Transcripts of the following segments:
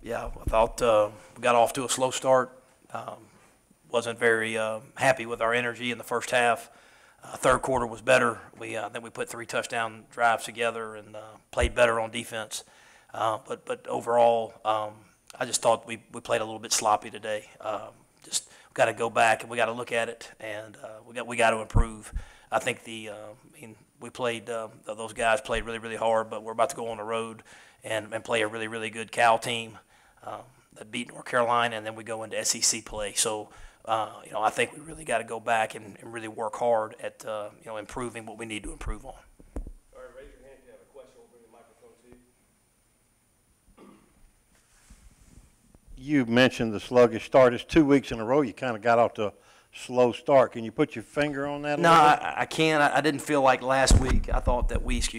Yeah, I thought we got off to a slow start. Wasn't very happy with our energy in the first half. Third quarter was better. Then we put 3 touchdown drives together and played better on defense. But overall, I just thought we played a little bit sloppy today. Just got to go back and we got to look at it, and we got to improve. I think we played those guys played really hard, but we're about to go on the road and play a really good Cal team that beat North Carolina, and then we go into SEC play. So I think we really got to go back and really work hard at improving what we need to improve on. All right, raise your hand if you have a question. We'll bring the microphone to you. You mentioned the sluggish start. It's 2 weeks in a row you kind of got off to a slow start. Can you put your finger on that a No, little bit? I can't. I didn't feel like last week. I thought that we had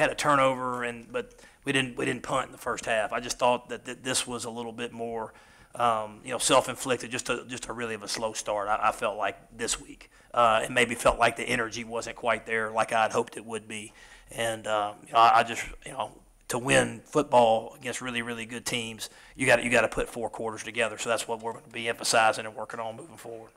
a turnover, but we didn't punt in the first half. I just thought that this was a little bit more, self-inflicted, just a really of a slow start. I felt like this week, and maybe felt like the energy wasn't quite there like I'd hoped it would be, and I just to win football against really good teams, you got to put 4 quarters together. So that's what we're going to be emphasizing and working on moving forward.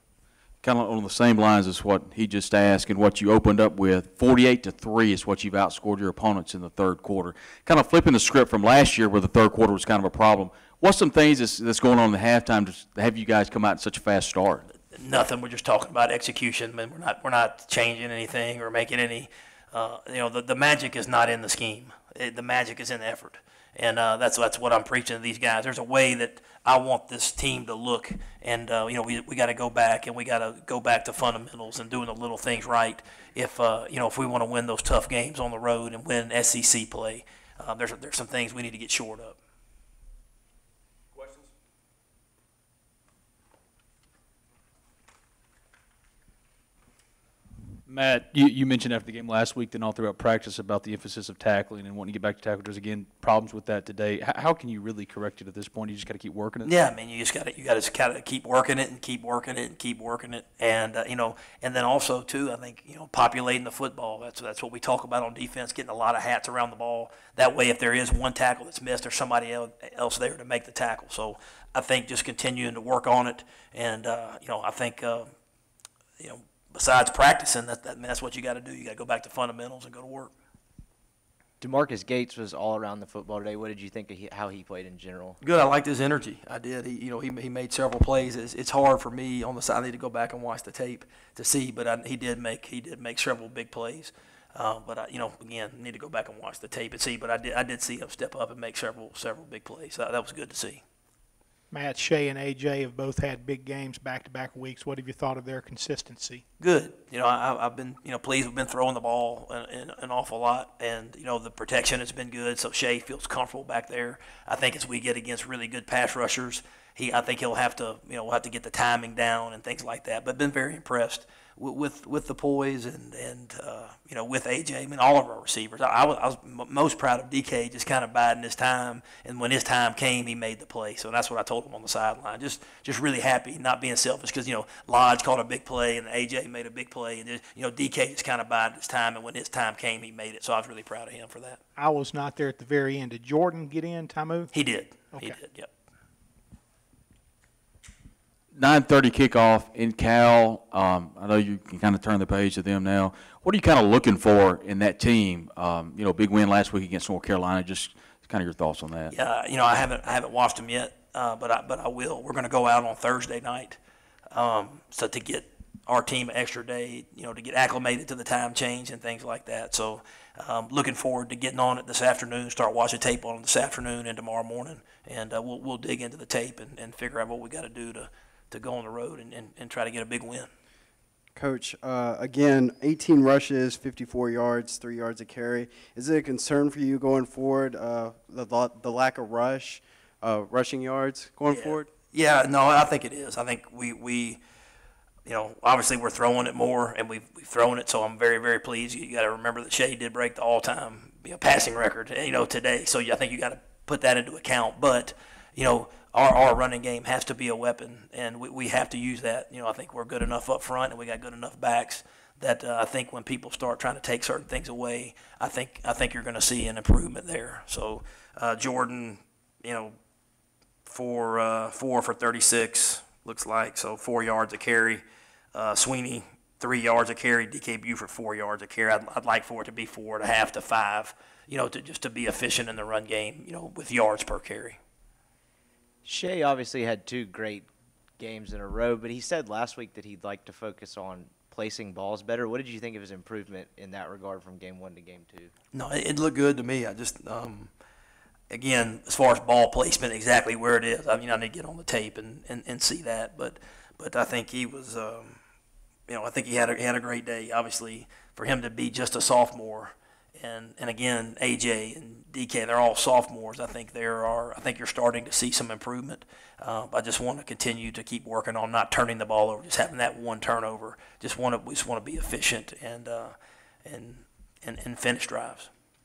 Kind of on the same lines as what he just asked and what you opened up with, 48-3 is what you've outscored your opponents in the third quarter. Kind of flipping the script from last year where the third quarter was kind of a problem. What's some things that's going on in the halftime to have you guys come out in such a fast start? Nothing. We're just talking about execution. I mean, we're not changing anything or making any. The magic is not in the scheme. The magic is in the effort. And that's what I'm preaching to these guys. There's a way that I want this team to look, and we got to go back, and we got to go back to fundamentals and doing the little things right. If we want to win those tough games on the road and win SEC play, there's some things we need to get shored up. Questions? Matt, you mentioned after the game last week and all throughout practice about the emphasis of tackling and wanting to get back to tackle. There's, again, problems with that today. How can you really correct it at this point? You just got to keep working it? Yeah, I mean, you got to kind of keep working it and keep working it and keep working it. And, and then also, too, I think, populating the football. That's what we talk about on defense, getting a lot of hats around the ball. That way, if there is one tackle that's missed, there's somebody else there to make the tackle. So I think just continuing to work on it. And, I think, besides practicing, that's what you got to do. You got to go back to fundamentals and go to work. DeMarcus Gates was all around the football today. What did you think of how he played in general? Good. I liked his energy. I did. He made several plays. It's hard for me on the side. I need to go back and watch the tape to see, but he did make several big plays. But again, need to go back and watch the tape and see. But I did see him step up and make several big plays. So that was good to see. Matt, Shea, and A.J. have both had big games back-to-back weeks. What have you thought of their consistency? Good. I've been pleased. We've been throwing the ball an awful lot, and the protection has been good. So Shea feels comfortable back there. I think as we get against really good pass rushers, I think he'll have to we'll have to get the timing down and things like that. But been very impressed with the poise and with AJ. I mean, all of our receivers. I was most proud of DK just kind of biding his time, and when his time came, he made the play. So that's what I told him on the sideline. Just really happy, not being selfish, because Lodge caught a big play and AJ made a big play, and DK just kind of bided his time, and when his time came, he made it. So I was really proud of him for that. I was not there at the very end. Did Jordan get in, Tamu? He did. Okay. He did. Yep. 9:30 kickoff in Cal. I know you can kind of turn the page to them now. What are you kind of looking for in that team? Big win last week against North Carolina. Just kind of your thoughts on that. Yeah, I haven't watched them yet, but I will. We're going to go out on Thursday night, so to get our team an extra day, to get acclimated to the time change and things like that. So looking forward to getting on it this afternoon, start watching tape on it this afternoon and tomorrow morning, and we'll dig into the tape and figure out what we got to do to go on the road and try to get a big win. Coach, again, 18 rushes, 54 yards, 3 yards a carry. Is it a concern for you going forward, the lack of rushing yards going forward? Yeah, no, I think it is. I think we obviously we're throwing it more, and we've thrown it, so I'm very, very pleased. You got to remember that Shea did break the all-time passing record, today. So I think you got to put that into account. But, our running game has to be a weapon, and we have to use that. I think we're good enough up front, and we got good enough backs that I think when people start trying to take certain things away, I think you're going to see an improvement there. So Jordan, 4 for 36 looks like, so 4 yards a carry. Sweeney, 3 yards a carry. DK Buford, 4 yards a carry. I'd like for it to be 4.5 to 5, to be efficient in the run game, with yards per carry. Shea obviously had 2 great games in a row, but he said last week that he'd like to focus on placing balls better. What did you think of his improvement in that regard from game 1 to game 2? No, it looked good to me. I just, again, as far as ball placement, exactly where it is. I need to get on the tape and see that. But I think he was, I think he had a great day. Obviously, for him to be just a sophomore, and again, AJ and DK, they're all sophomores. I think you're starting to see some improvement. I just want to continue to keep working on not turning the ball over, just having that one turnover. We just want to be efficient and finish drives.